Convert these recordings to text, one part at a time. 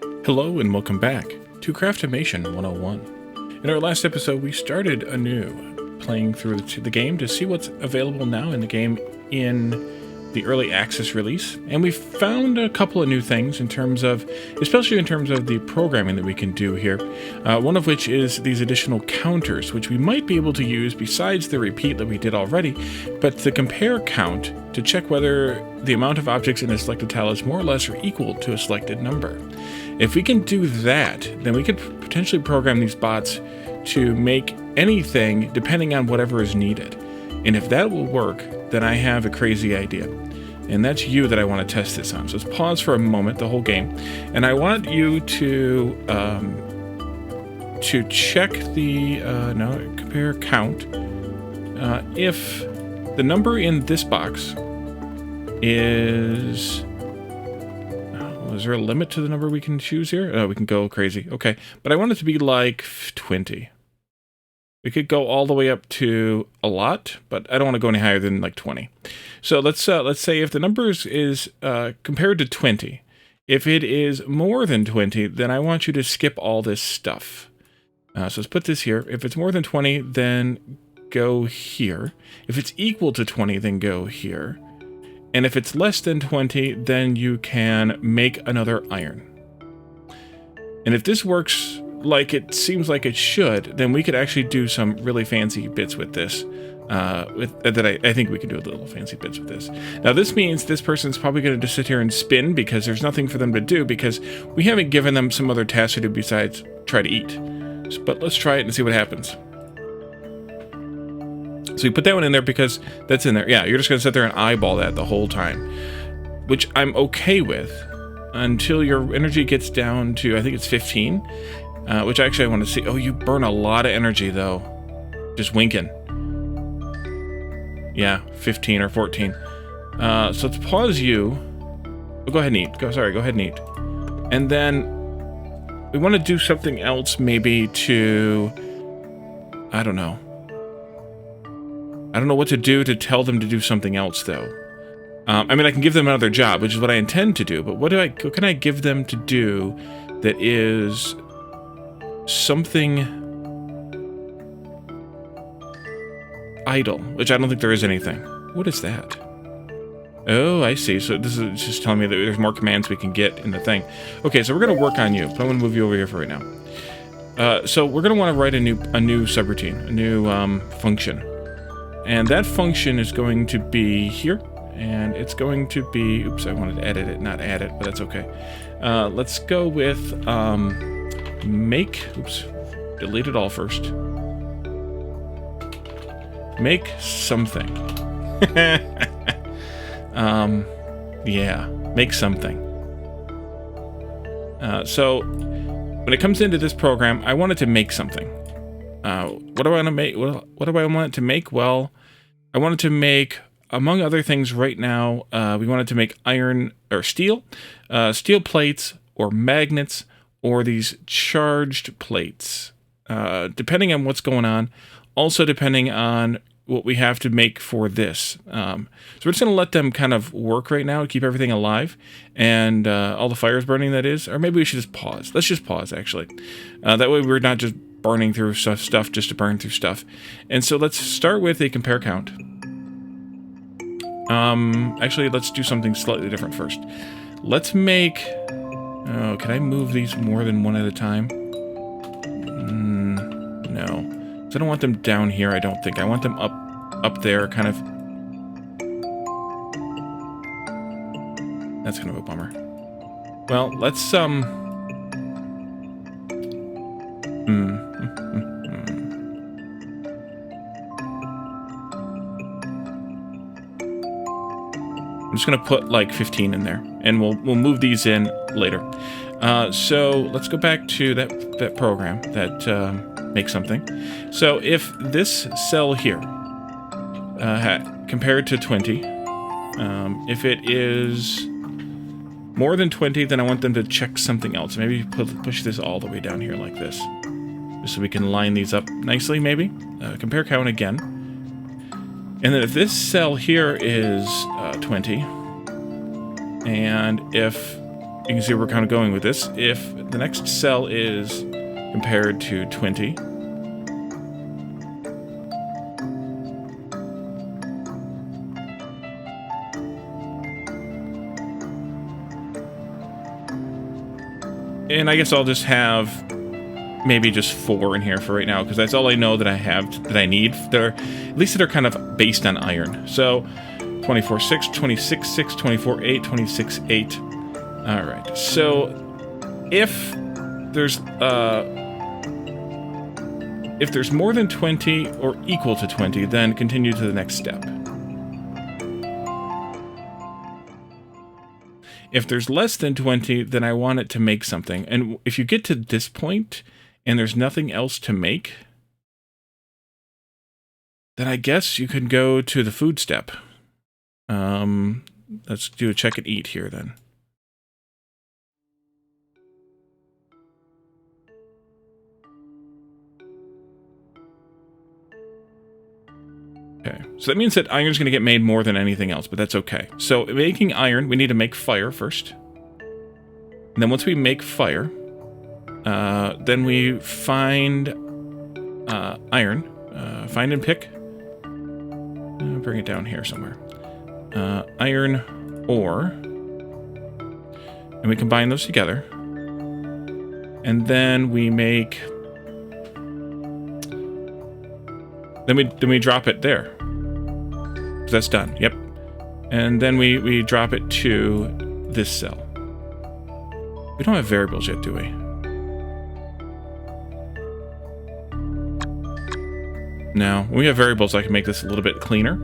Hello and welcome back to Craftomation 101. In our last episode, we started anew, playing through the game to see what's available now in the game in the early access release, and we found a couple of new things especially in terms of the programming that we can do here. One of which is these additional counters, which we might be able to use besides the repeat that we did already, but the compare count to check whether the amount of objects in a selected tile is more or less or equal to a selected number. If we can do that, then we could potentially program these bots to make anything depending on whatever is needed. And if that will work, then I have a crazy idea. And that's you that I want to test this on. So let's pause for a moment, the whole game. And I want you to check the compare count. If the number in this box is... is there a limit to the number we can choose here? Oh, we can go crazy. Okay, but I want it to be like 20. We could go all the way up to a lot, but I don't want to go any higher than like 20. So let's say if the number is compared to 20, if it is more than 20, then I want you to skip all this stuff. So let's put this here. If it's more than 20, then go here. If it's equal to 20, then go here. And if it's less than 20, then you can make another iron. And if this works like it seems like it should, then we could actually do some really fancy bits with this. I think we can do a little fancy bits with this. Now this means this person's probably going to just sit here and spin because there's nothing for them to do because we haven't given them some other task to do besides try to eat. But let's try it and see what happens. So you put that one in there because that's in there. Yeah, you're just going to sit there and eyeball that the whole time, which I'm okay with until your energy gets down to, I think it's 15, which actually I want to see. Oh, you burn a lot of energy, though. Just winking. Yeah, 15 or 14. So let's pause you. Oh, go ahead and eat. Go ahead and eat. And then we want to do something else maybe to... I don't know what to do to tell them to do something else, though. I mean, I can give them another job, which is what I intend to do, but what can I give them to do that is something idle, which I don't think there is anything. What is that? Oh, I see. So this is just telling me that there's more commands we can get in the thing. Okay, so we're going to work on you, but I'm going to move you over here for right now. So we're going to want to write a new subroutine, a new function. And that function is going to be here, and it's going to be, oops, I wanted to edit it, not add it, but that's okay. Let's go with make, oops, delete it all first. Make something. Yeah, make something. So when it comes into this program, I want it to make something. What do I want to make? What do I want it to make? Well, I want it to make, among other things right now, we want it to make iron or steel plates or magnets or these charged plates, depending on what's going on. Also depending on what we have to make for this. So we're just going to let them kind of work right now to keep everything alive and all the fires burning, that is. Or maybe we should just pause. Let's just pause, actually. That way we're not just burning through stuff just to burn through stuff. And so let's start with a compare count. Actually, let's do something slightly different first. Let's make... Oh, can I move these more than one at a time? No. So I don't want them down here, I don't think. I want them up there, kind of. That's kind of a bummer. Well, let's, I'm just going to put like 15 in there, and we'll move these in later. So let's go back to that program that makes something. So if this cell here compared to 20, if it is more than 20, then I want them to check something else. Maybe push this all the way down here like this, just so we can line these up nicely. Maybe compare count again. And then if this cell here is 20, and if you can see where we're kind of going with this. If the next cell is compared to 20, and I guess I'll just have maybe just 4 in here for right now, because that's all I know that I have, that I need. They're, at least they're kind of based on iron. So 24, 6, 26, 6, 24, 8, 26, 8. All right. So if there's more than 20 or equal to 20, then continue to the next step. If there's less than 20, then I want it to make something. And if you get to this point and there's nothing else to make, then I guess you could go to the food step. Let's do a check and eat here then. Okay, so that means that iron's going to get made more than anything else, but that's okay. So making iron, we need to make fire first. And then once we make fire, then we find iron. Find and pick. Bring it down here somewhere. Iron ore. And we combine those together. And then we make... Then we drop it there. So that's done. Yep. And then we drop it to this cell. We don't have variables yet, do we? No. When we have variables, I can make this a little bit cleaner.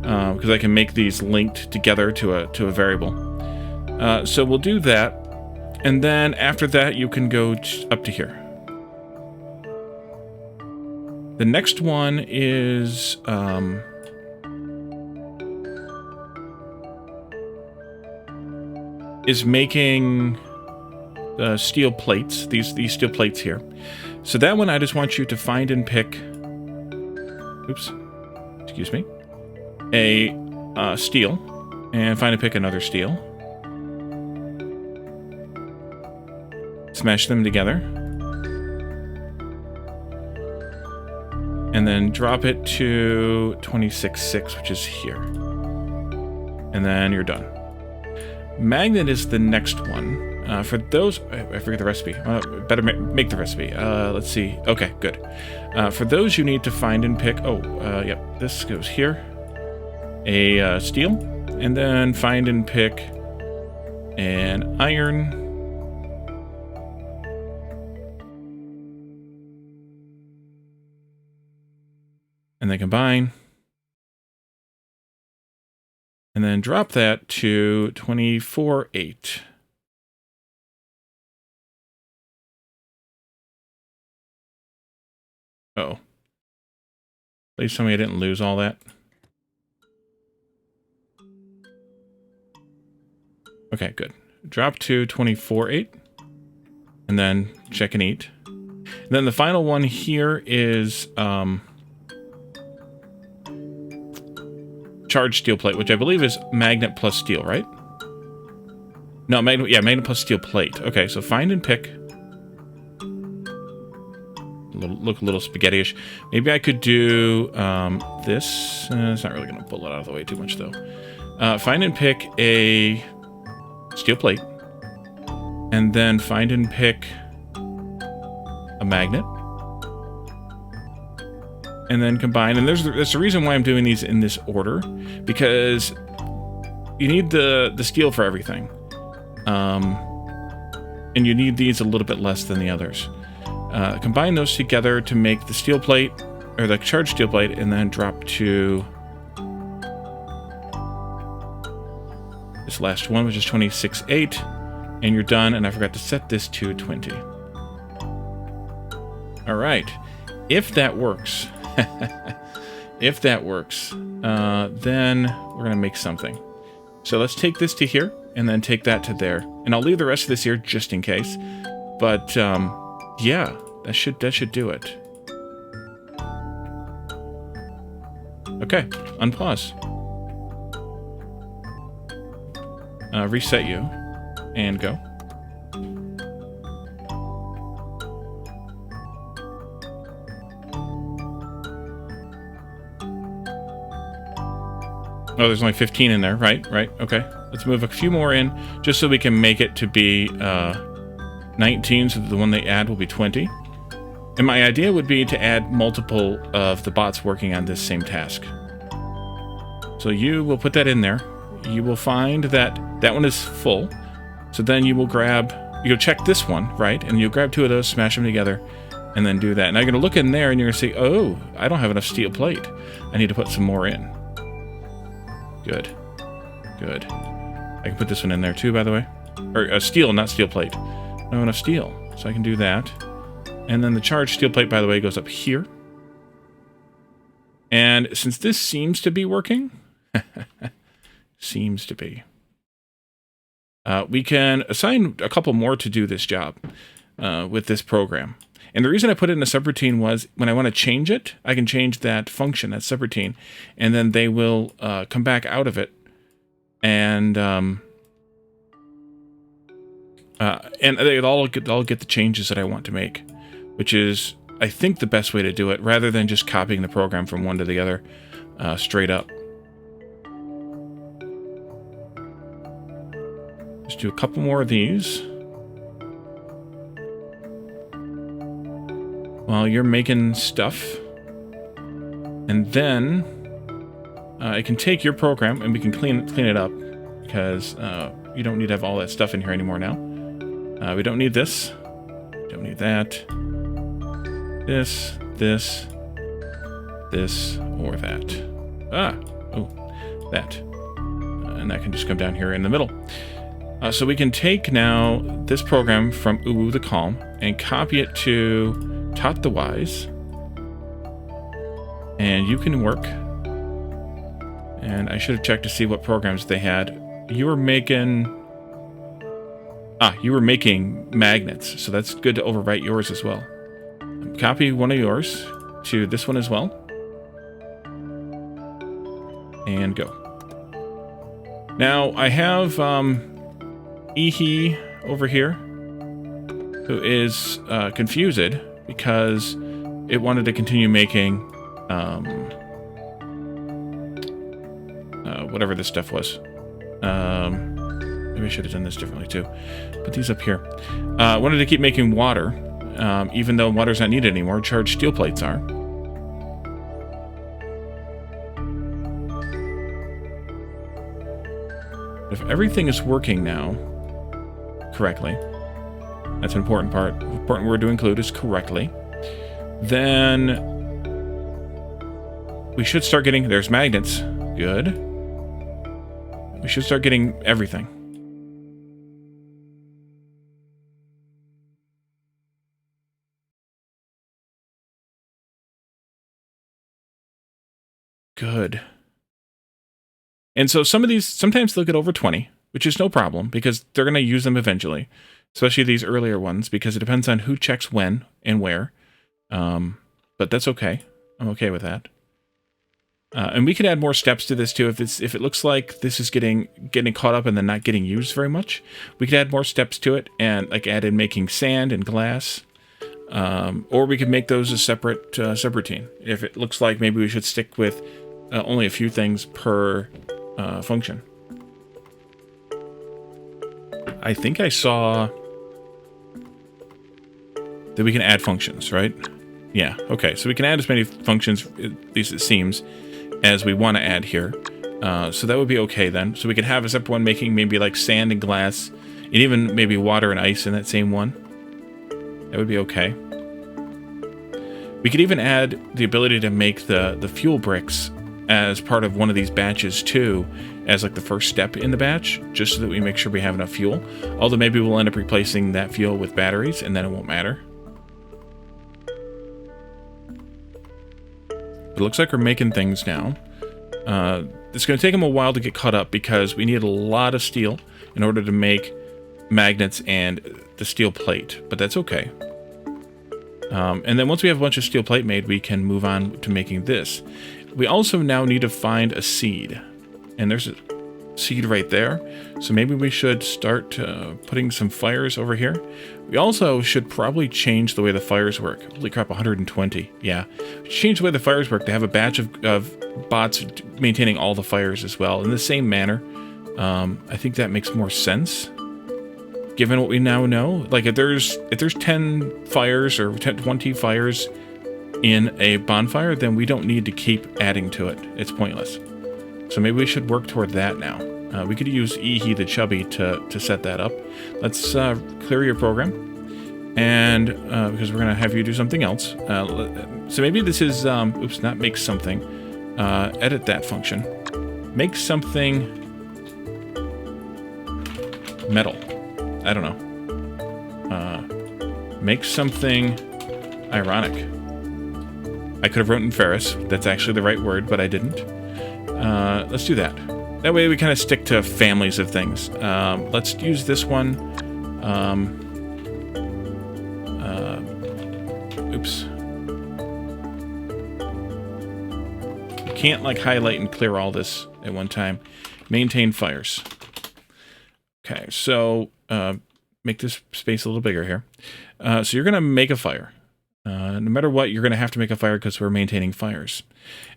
Because I can make these linked together to a variable. So we'll do that. And then after that, you can go up to here. The next one is making steel plates. These steel plates here. So that one, I just want you to find and pick. Oops, excuse me. A steel, and find and pick another steel. Smash them together. And then drop it to 26.6, which is here. And then you're done. Magnet is the next one. For those... I forget the recipe. Better make the recipe. Let's see. Okay, good. For those, you need to find and pick... yep. This goes here. A steel. And then find and pick an iron... and then combine, and then drop that to 24.8. Oh. Please tell me I didn't lose all that. Okay, good. Drop to 24.8, and then check and eat. And then the final one here is... charged steel plate, which I believe is magnet plus steel, right? No, magnet, yeah, magnet plus steel plate. Okay, so find and pick. Look a little spaghetti-ish. Maybe I could do this. It's not really going to pull it out of the way too much, though. Find and pick a steel plate. And then find and pick a magnet. And then combine, and there's the reason why I'm doing these in this order, because you need the steel for everything, and you need these a little bit less than the others. Combine those together to make the steel plate, or the charged steel plate, and then drop to this last one, which is 26.8, and you're done. And I forgot to set this to 20. All right, if that works. If that works, then we're going to make something. So let's take this to here, and then take that to there. And I'll leave the rest of this here just in case. But, yeah, that should do it. Okay, unpause. Reset you. And go. Oh, there's only 15 in there. Right, okay. Let's move a few more in, just so we can make it to be 19, so that the one they add will be 20. And my idea would be to add multiple of the bots working on this same task. So you will put that in there. You will find that that one is full. So then you will grab, you'll check this one, right? And you'll grab 2 of those, smash them together, and then do that. Now you're going to look in there and you're going to see, oh, I don't have enough steel plate. I need to put some more in. Good. Good. I can put this one in there too, by the way. Or steel, not steel plate. No enough steel. So I can do that. And then the charged steel plate, by the way, goes up here. And since this seems to be working, seems to be, we can assign a couple more to do this job with this program. And the reason I put it in a subroutine was when I want to change it, I can change that function, that subroutine, and then they will come back out of it. And they'll all get the changes that I want to make, which is, I think, the best way to do it, rather than just copying the program from one to the other straight up. Just do a couple more of these while you're making stuff. And then I can take your program and we can clean it up, because you don't need to have all that stuff in here anymore now. We don't need this. Don't need that. This, or that. That. And that can just come down here in the middle. So we can take now this program from Uwu the Calm and copy it to Tot the Wise. And you can work. And I should have checked to see what programs they had. You were making magnets, so that's good to overwrite yours as well. Copy one of yours to this one as well. And go. Now, I have Ihi over here, who is confused because it wanted to continue making whatever this stuff was. Maybe I should have done this differently too. Put these up here. Wanted to keep making water, even though water's not needed anymore. Charged steel plates are. If everything is working now correctly, that's an important part. Important word to include is correctly. Then we should start getting, there's magnets. Good. We should start getting everything. Good. And so some of these, sometimes they'll get over 20, which is no problem, because they're going to use them eventually, especially these earlier ones, because it depends on who checks when and where. But that's okay. I'm okay with that. And we can add more steps to this too. If it looks like this is getting caught up and then not getting used very much, we could add more steps to it and like add in making sand and glass. Or we could make those a separate subroutine. If it looks like maybe we should stick with only a few things per function. I think I saw that we can add functions, right? Yeah, okay. So we can add as many functions, at least it seems, as we want to add here. So that would be okay then. So we could have a separate one making maybe like sand and glass, and even maybe water and ice in that same one. That would be okay. We could even add the ability to make the fuel bricks as part of one of these batches too, as like the first step in the batch, just so that we make sure we have enough fuel. Although maybe we'll end up replacing that fuel with batteries, and then it won't matter. But it looks like we're making things now. It's going to take them a while to get caught up because we need a lot of steel in order to make magnets and the steel plate, but that's okay. And then once we have a bunch of steel plate made, we can move on to making this. We also now need to find a seed. And there's seed right there. So maybe we should start putting some fires over here. We also should probably change the way the fires work. Holy crap, 120. Yeah. Change the way the fires work to have a batch of bots maintaining all the fires as well in the same manner. I think that makes more sense, given what we now know. Like if there's 10 fires or 20 fires in a bonfire, then we don't need to keep adding to it. It's pointless. So maybe we should work toward that now. We could use Ehe the Chubby to set that up. Let's clear your program, and because we're gonna have you do something else. So maybe this is oops, not make something. Edit that function. Make something metal. I don't know. Make something ironic. I could have written ferrous. That's actually the right word, but I didn't. Let's do that. That way we kind of stick to families of things. Let's use this one. Oops. You can't like highlight and clear all this at one time. Maintain fires. Okay, so make this space a little bigger here. So you're going to make a fire. No matter what, you're going to have to make a fire because we're maintaining fires.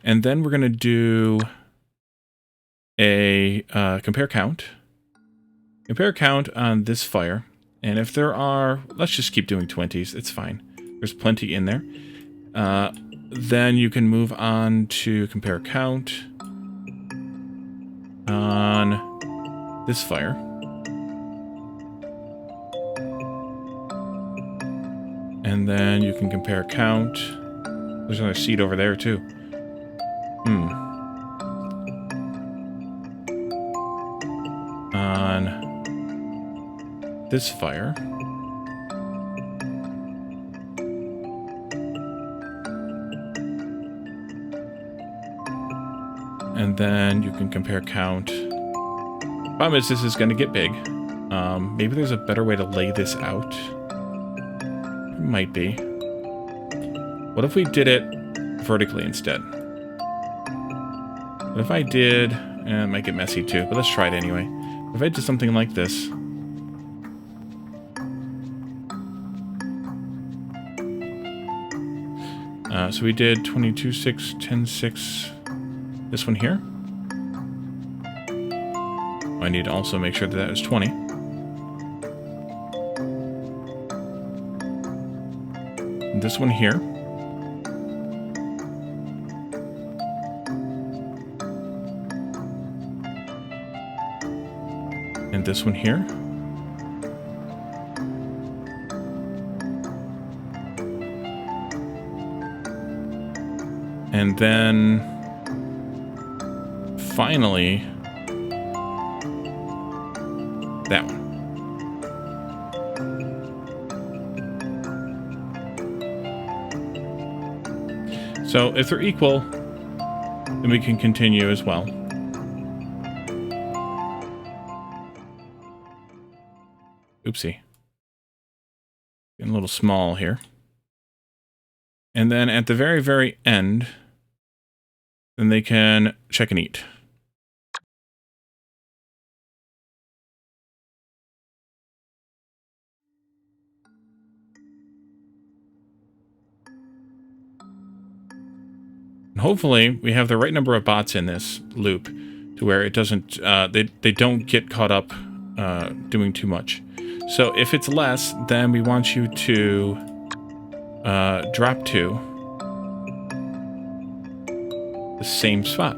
And then we're going to do a compare count. Compare count on this fire. And if there are, let's just keep doing 20s. It's fine. There's plenty in there. Then you can move on to compare count on this fire. And then you can compare count. There's another seed over there too. On this fire. And then you can compare count. Problem is, this is going to get big. Maybe there's a better way to lay this out. Might be. What if we did it vertically instead? What if I did... it might get messy too, but let's try it anyway. If I did something like this... so we did 22, 6, 10, 6... This one here. I need to also make sure that that is 20. And this one here. And this one here. And then finally that one. So if they're equal, then we can continue as well. Oopsie. Getting a little small here. And then at the very, very end, then they can check and eat. And hopefully we have the right number of bots in this loop to where it doesn't, they don't get caught up doing too much. So if it's less, then we want you to drop to the same spot.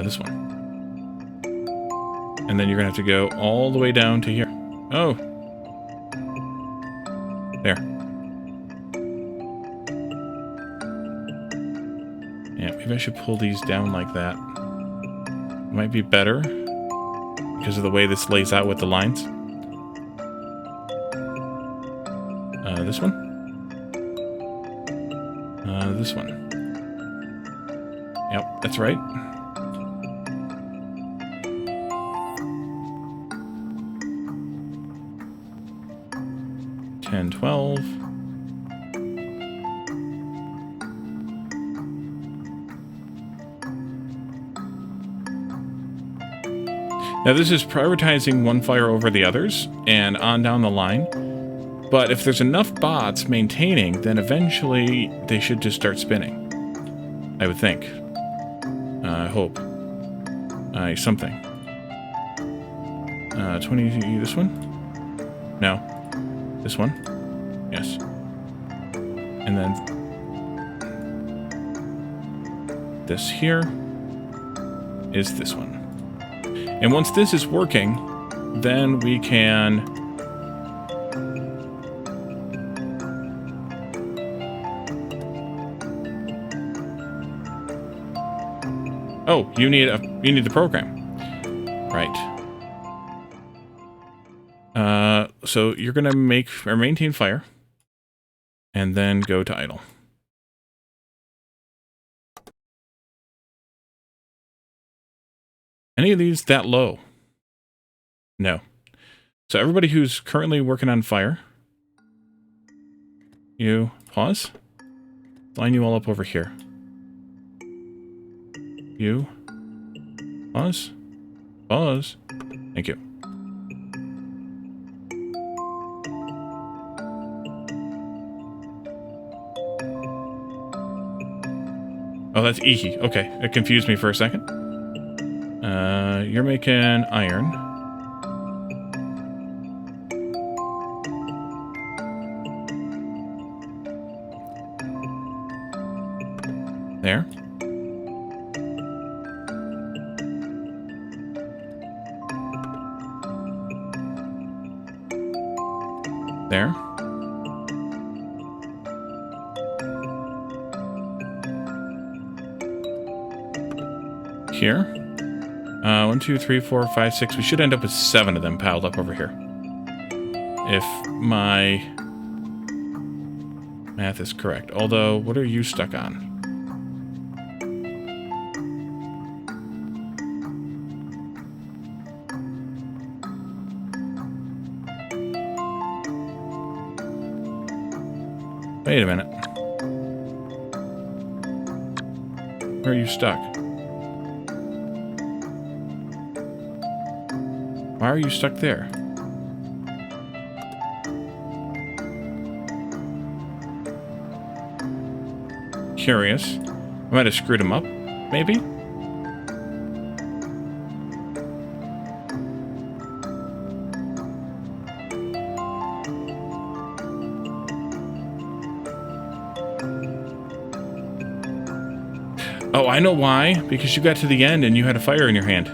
This one. And then you're gonna have to go all the way down to here. Oh. There. Yeah, maybe I should pull these down like that. Might be better because of the way this lays out with the lines. This one. This one. Yep, that's right. And 12. Now this is prioritizing one fire over the others, and on down the line. But if there's enough bots maintaining, then eventually they should just start spinning. I would think. I hope. Something. 20, this one? No. This one? Yes. And then this here is this one. And once this is working, then we can oh, you need the program. Right. So you're gonna make or maintain fire and then go to idle. Any of these that low? No. So everybody who's currently working on fire, you pause. Line you all up over here. You pause. Pause. Thank you. Oh, that's Ihi. Okay, it confused me for a second. You're making iron. There. There. Here. 1, 2, 3, 4, 5, 6. We should end up with 7 of them piled up over here. If my math is correct. Although, what are you stuck on? Wait a minute. Where are you stuck? Why are you stuck there? Curious. I might have screwed him up, maybe? Oh, I know why. Because you got to the end and you had a fire in your hand.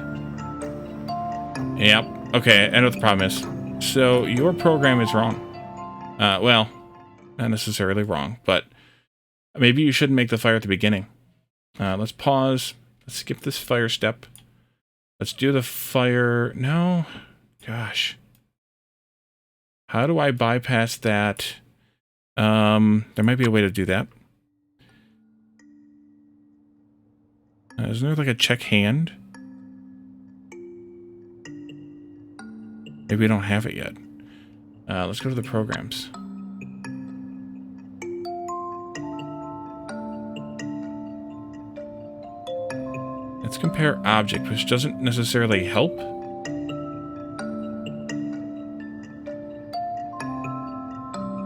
Yep. Okay, I know what the problem is. So, your program is wrong. Well, not necessarily wrong, but maybe you shouldn't make the fire at the beginning. Let's pause. Let's skip this fire step. Let's do the fire... No. Gosh. How do I bypass that? There might be a way to do that. Isn't there like a check hand? Maybe we don't have it yet. Let's go to the programs. Let's compare object, which doesn't necessarily help.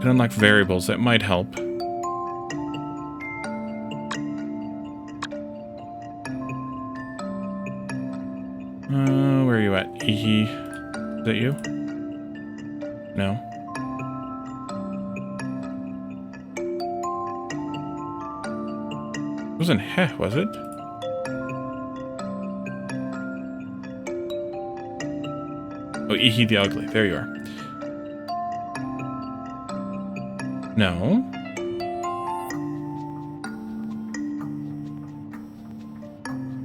Can unlock variables, that might help. Where are you at? Is that you? No. It wasn't heh, was it? Oh, Ihi the Ugly. There you are. No.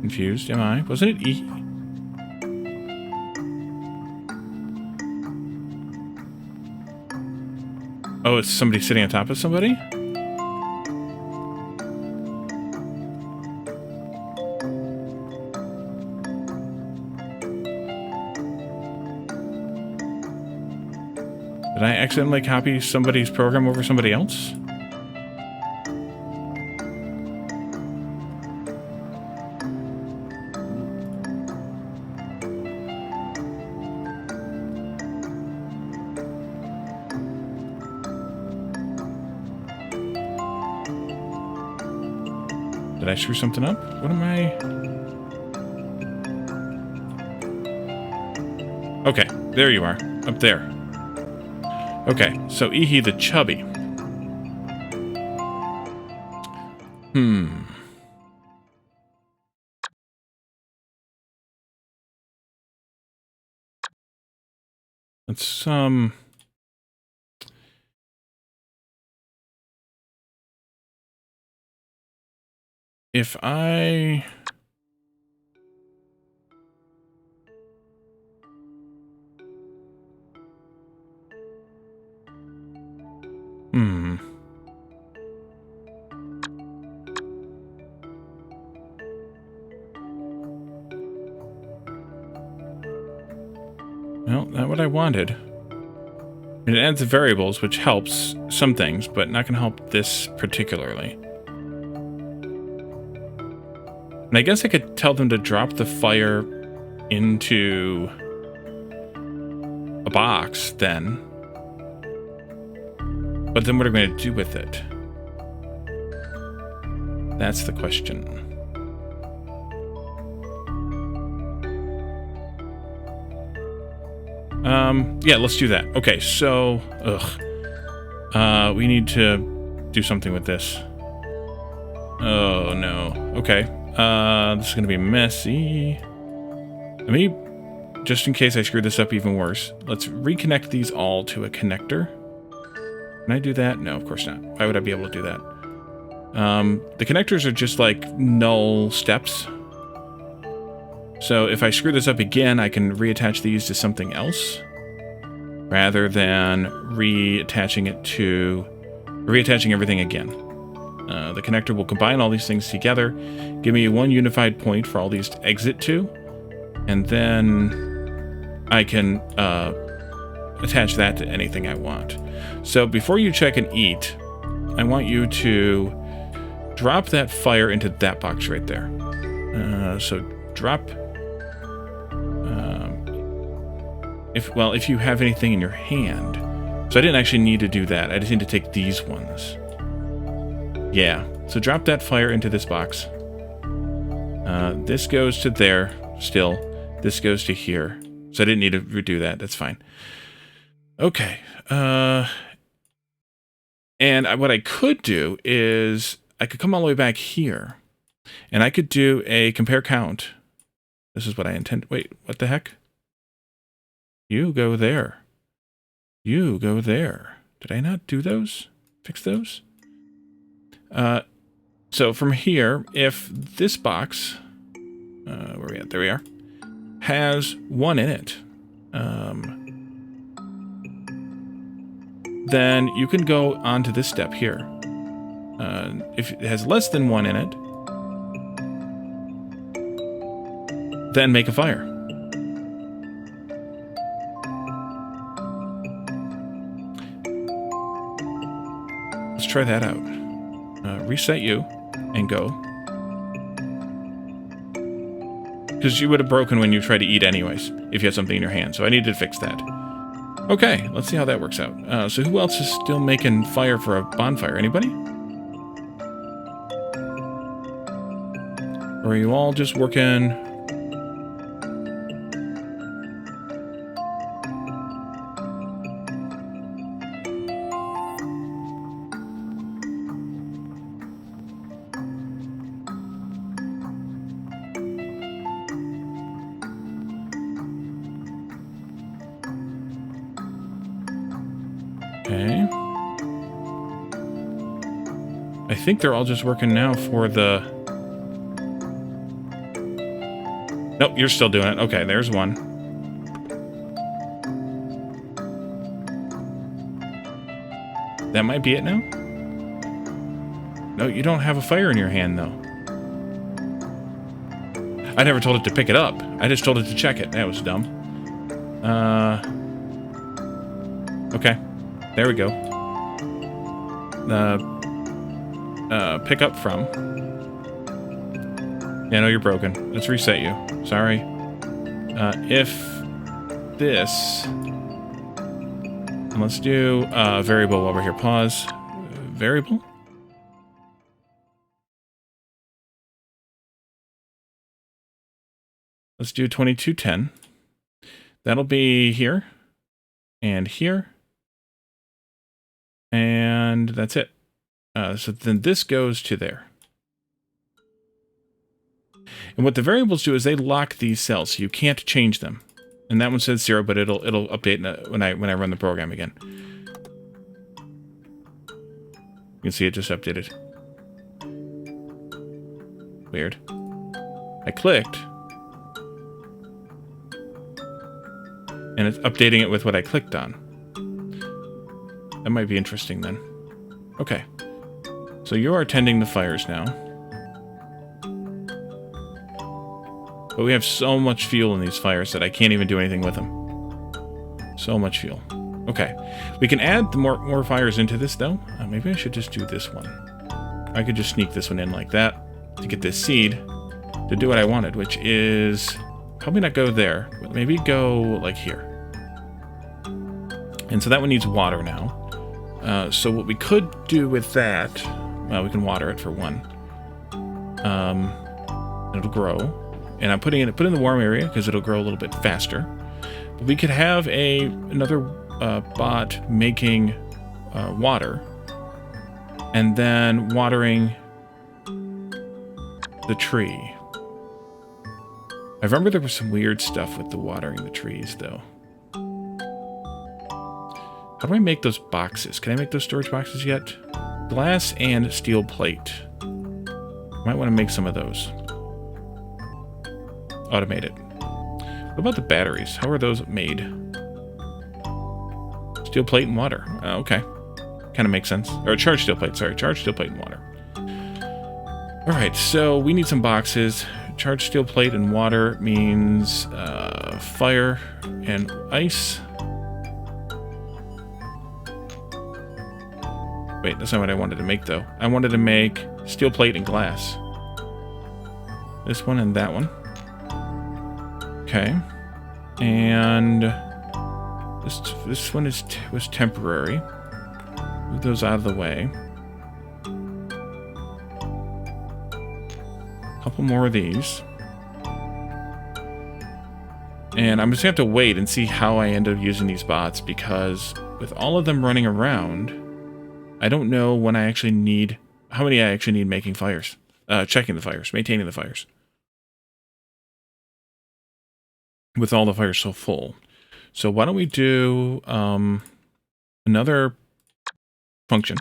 Confused, am I? Wasn't it Ihi? Oh, it's somebody sitting on top of somebody? Did I accidentally copy somebody's program over somebody else? Did I screw something up? What am I... Okay, there you are. Up there. Okay, so Ihi the Chubby. Let's, if I... Well, not what I wanted. It adds the variables, which helps some things, but not going to help this particularly. And I guess I could tell them to drop the fire into a box then. But then what are we going to do with it? That's the question. Yeah, let's do that. Okay, so... we need to do something with this. Oh, no. Okay. This is going to be messy. Let me, just in case I screw this up even worse, let's reconnect these all to a connector. Can I do that? No, of course not. Why would I be able to do that? The connectors are just like null steps. So if I screw this up again, I can reattach these to something else, rather than reattaching everything again. The connector will combine all these things together, give me one unified point for all these to exit to, and then I can attach that to anything I want. So before you check and eat, I want you to drop that fire into that box right there. So drop... if you have anything in your hand. So I didn't actually need to do that. I just need to take these ones. Yeah. So drop that fire into this box. This goes to there still. This goes to here. So I didn't need to redo that. That's fine. Okay. And what I could do is I could come all the way back here. And I could do a compare count. This is what I intend. Wait, what the heck? You go there. You go there. Did I not do those? Fix those? So from here, if this box, where are we at? There we are, has 1 in it, then you can go on to this step here. If it has less than 1 in it, then make a fire. Let's try that out. Reset you and go. Because you would have broken when you tried to eat anyways, if you had something in your hand. So I needed to fix that. Okay, let's see how that works out. So who else is still making fire for a bonfire? Anybody? Or are you all just working... Okay. I think they're all just working now for the... Nope, you're still doing it. Okay, there's one. That might be it now? No, you don't have a fire in your hand, though. I never told it to pick it up. I just told it to check it. That was dumb. Okay. There we go. Pick up from. Yeah, no, you're broken. Let's reset you. Sorry. If this... And let's do variable while we're here. Pause. Variable? Let's do 2210. That'll be here and here. And that's it. So then this goes to there. And what the variables do is they lock these cells, so you can't change them. And that one says 0, but it'll update when I run the program again. You can see it just updated. Weird. I clicked. And it's updating it with what I clicked on. That might be interesting then. Okay. So you are tending the fires now. But we have so much fuel in these fires that I can't even do anything with them. So much fuel. Okay. We can add more fires into this, though. Maybe I should just do this one. I could just sneak this one in like that to get this seed to do what I wanted, which is probably not go there, but maybe go like here. And so that one needs water now. So what we could do with that, well, we can water it for one. It'll grow. And I'm putting it in the warm area because it'll grow a little bit faster. But we could have another bot making water, and then watering the tree. I remember there was some weird stuff with the watering the trees, though. How do I make those boxes? Can I make those storage boxes yet? Glass and steel plate. Might want to make some of those. Automate it. What about the batteries? How are those made? Steel plate and water. Okay. Kind of makes sense. Or charged steel plate. Sorry, charged steel plate and water. Alright, so we need some boxes. Charged steel plate and water means fire and ice. Wait, that's not what I wanted to make, though. I wanted to make steel plate and glass. This one and that one. Okay. And this one was temporary. Move those out of the way. A couple more of these. And I'm just going to have to wait and see how I end up using these bots, because with all of them running around, I don't know when I actually need, how many I actually need making fires. Checking the fires, maintaining the fires. With all the fires so full. So why don't we do another function.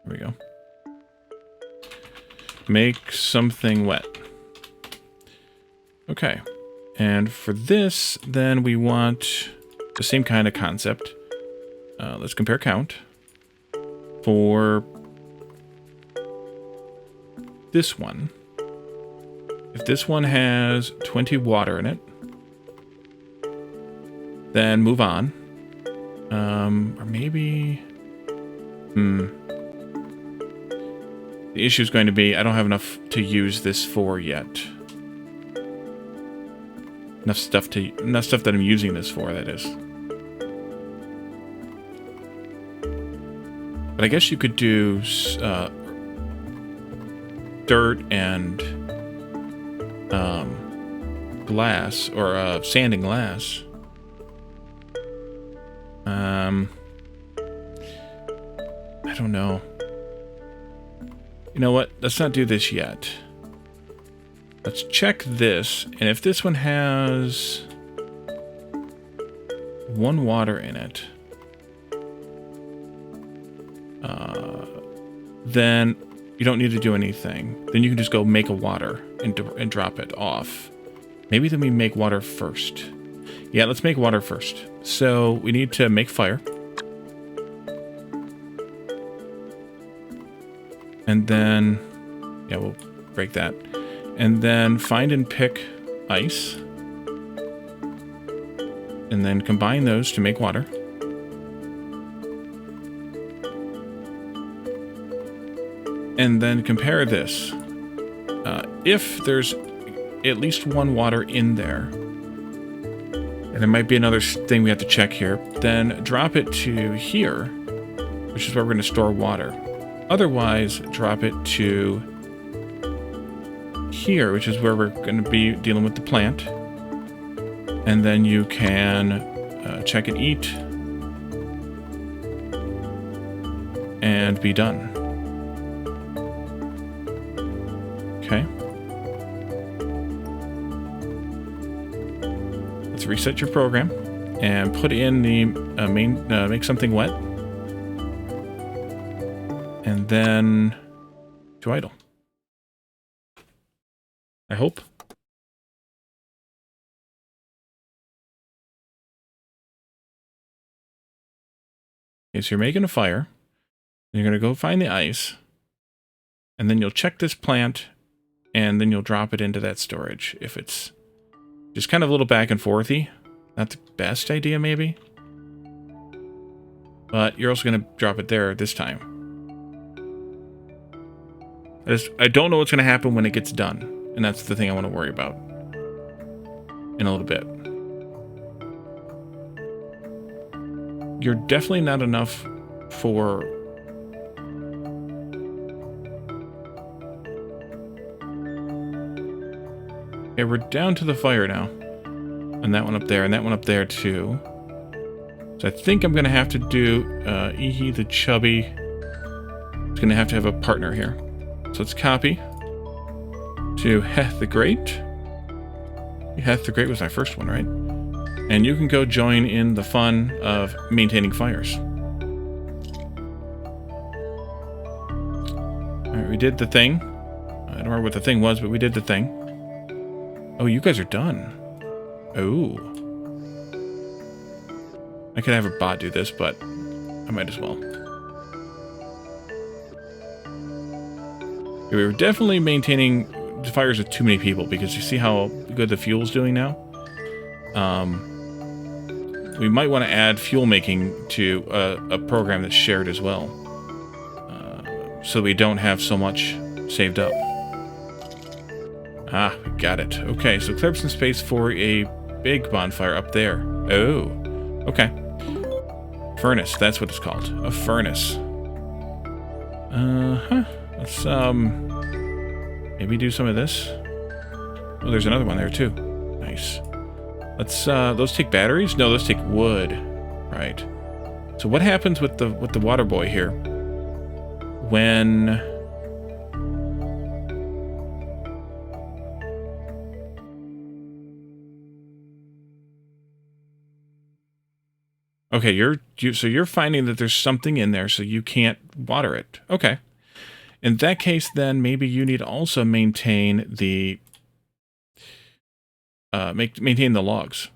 There we go. Make something wet. Okay. And for this, then we want the same kind of concept. Let's compare count. For this one, if this one has 20 water in it, then move on. Or maybe... The issue is going to be I don't have enough to use this for yet. Enough stuff that I'm using this for, that is. But I guess you could do dirt and glass, or sand and glass. I don't know. You know what? Let's not do this yet. Let's check this, and if this one has 1 water in it, then you don't need to do anything. Then you can just go make a water and drop it off. Maybe then we make water first. Yeah, let's make water first. So we need to make fire. And then, yeah, we'll break that. And then find and pick ice. And then combine those to make water. And then compare this. If there's at least 1 water in there, and there might be another thing we have to check here, then drop it to here. which is where we're going to store water. Otherwise, drop it to here, which is where we're going to be dealing with the plant. And then you can check and eat and be done. Okay. Let's reset your program and put in the make something wet. And then to idle. I hope. Okay, so you're making a fire. You're going to go find the ice. And then you'll check this plant. And then you'll drop it into that storage. If it's just kind of a little back and forthy. Not the best idea, maybe. But you're also going to drop it there this time. I don't know what's going to happen when it gets done. And that's the thing I want to worry about. In a little bit. You're definitely not enough for... Okay, we're down to the fire now. And that one up there, and that one up there too. So I think I'm going to have to do Ihi the Chubby. It's going to have a partner here. So let's copy to Heth the Great. Heth the Great was my first one, right? And you can go join in the fun of maintaining fires. Alright, we did the thing. I don't remember what the thing was, but we did the thing. Oh, you guys are done. Oh. I could have a bot do this, but I might as well. We were definitely maintaining the fires with too many people, because you see how good the fuel's doing now? We might want to add fuel making to a program that's shared as well. So we don't have so much saved up. Ah, we got it. Okay, so clear up some space for a big bonfire up there. Oh, okay. Furnace, that's what it's called. A furnace. Let's, maybe do some of this. Oh, there's another one there, too. Nice. Let's, those take batteries? No, those take wood. Right. So what happens with the water boy here? When... Okay, so you're finding that there's something in there, so you can't water it. Okay. In that case, then maybe you need to also maintain the maintain the logs.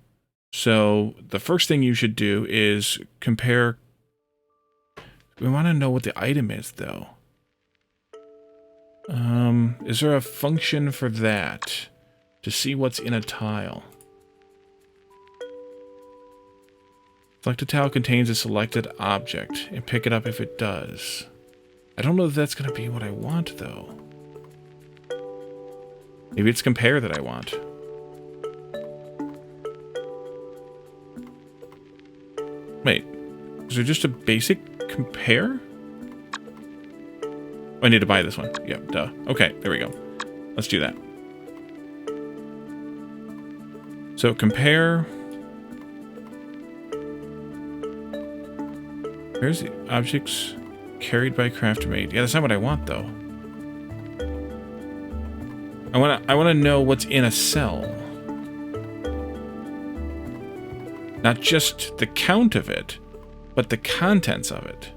So the first thing you should do is compare. We want to know what the item is, though. Is there a function for that to see what's in a tile? Select a tile contains a selected object, and pick it up if it does. I don't know if that's going to be what I want, though. Maybe it's compare that I want. Wait, is there just a basic compare? Oh, I need to buy this one. Yep, duh. Okay, there we go. Let's do that. So compare... Where's the objects carried by Craftomation? Yeah, that's not what I want, though. I wanna know what's in a cell. Not just the count of it, but the contents of it.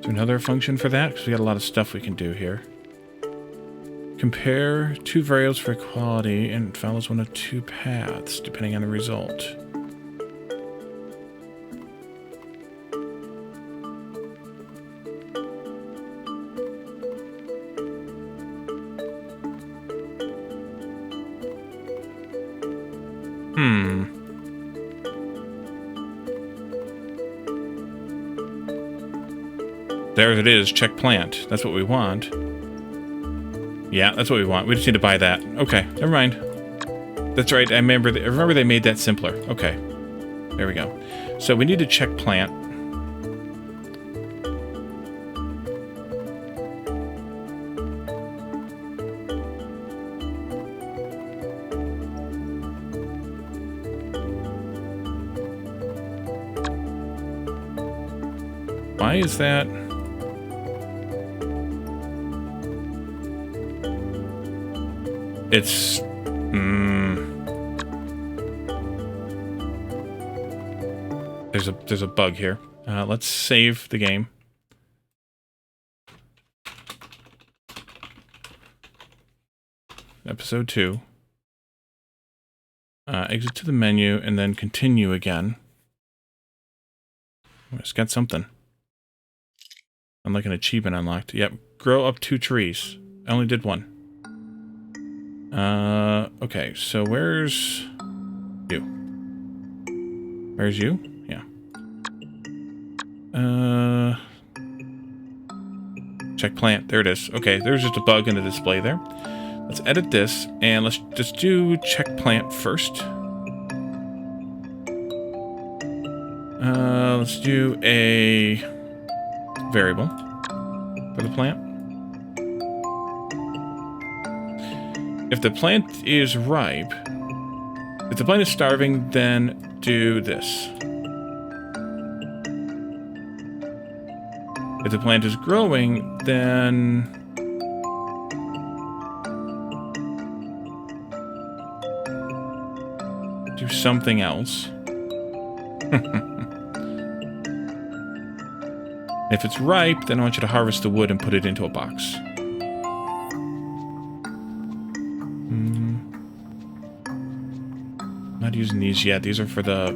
Another function for that, because we got a lot of stuff we can do here. Compare two variables for equality and follows one of two paths, depending on the result. There it is. Check plant. That's what we want. Yeah, that's what we want. We just need to buy that. Okay, never mind. That's right. I remember they made that simpler. Okay. There we go. So we need to check plant. Why is that? It's... There's a bug here. Let's save the game. Episode 2. Exit to the menu and then continue again. Oh, it's got something. Unlike an achievement unlocked. Yep. Grow up 2 trees. I only did 1. Okay, so where's you? Where's you? Yeah. Check plant. There it is. Okay, there's just a bug in the display there. Let's edit this, and let's just do check plant first. Let's do a variable for the plant. If the plant is ripe, if the plant is starving, then do this. If the plant is growing, then do something else. If it's ripe, then I want you to harvest the wood and put it into a box. Not using these yet. These are for the...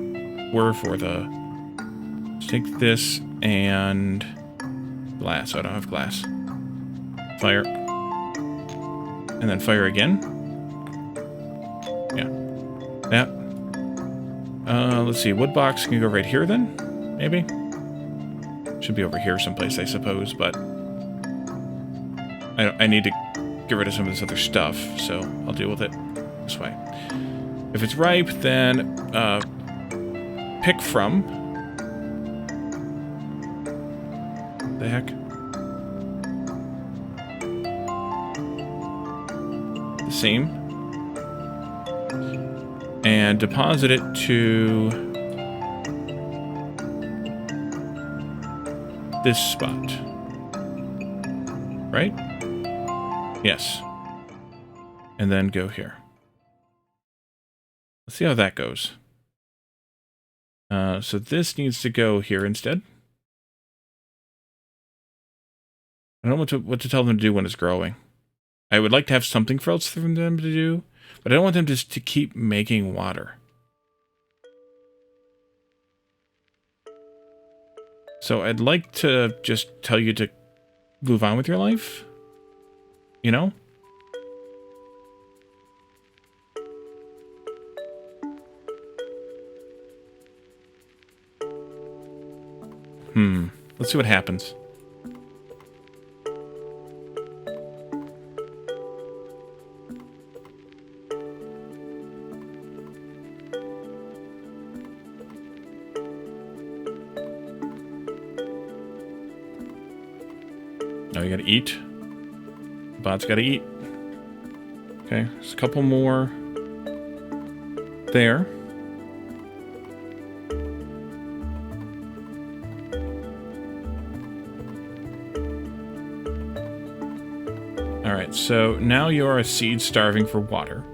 Let's take this and... glass. I don't have glass. Fire. And then fire again. Yeah. That. Let's see. Wood box can go right here then? Maybe? Should be over here someplace, I suppose, but... I need to get rid of some of this other stuff, so I'll deal with it this way. If it's ripe, then pick from. The heck? The seam. And deposit it to this spot. Right? Yes. And then go here. Let's see how that goes. So this needs to go here instead. I don't know what to tell them to do when it's growing. I would like to have something for else for them to do, but I don't want them just to keep making water. So I'd like to just tell you to move on with your life. You know? Let's see what happens. Now you gotta eat. The bot's gotta eat. Okay, there's a couple more there. Alright, so now you're a seed starving for water.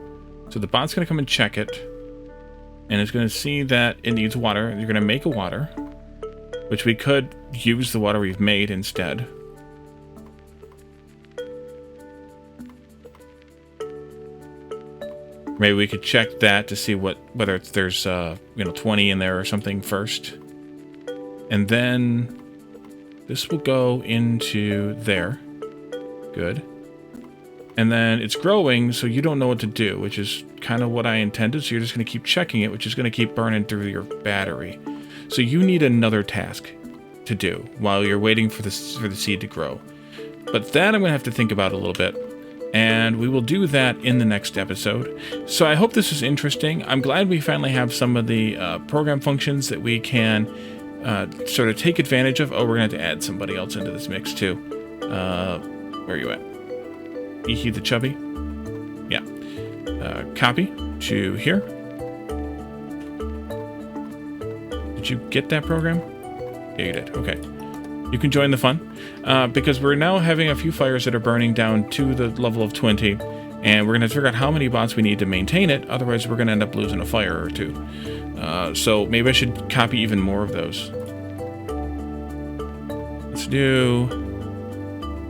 So the bot's going to come and check it. And it's going to see that it needs water. You're going to make a water. Which we could use the water we've made instead. Maybe we could check that to see whether there's 20 in there or something first. And then this will go into there. Good. And then it's growing, so you don't know what to do, which is kind of what I intended. So you're just going to keep checking it, which is going to keep burning through your battery. So you need another task. to do while you're waiting for the seed to grow. But that I'm going to have to think about a little bit, and we will do that in the next episode. So I hope this was interesting. I'm glad we finally have some of the program functions that we can sort of take advantage of. Oh, we're going to have to add somebody else into this mix too. Where are you at? Ihi the Chubby? Yeah. Copy to here. Did you get that program? Yeah, you did. Okay. You can join the fun, because we're now having a few fires that are burning down to the level of 20, and we're going to figure out how many bots we need to maintain it, otherwise we're going to end up losing a fire or two. So maybe I should copy even more of those. Let's do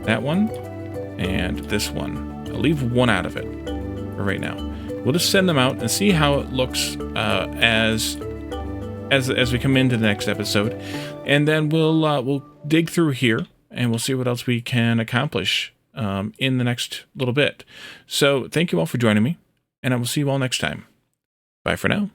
that one, and this one. I'll leave one out of it for right now. We'll just send them out and see how it looks as we come into the next episode, and then we'll dig through here and we'll see what else we can accomplish in the next little bit. So thank you all for joining me, and I will see you all next time. Bye for now.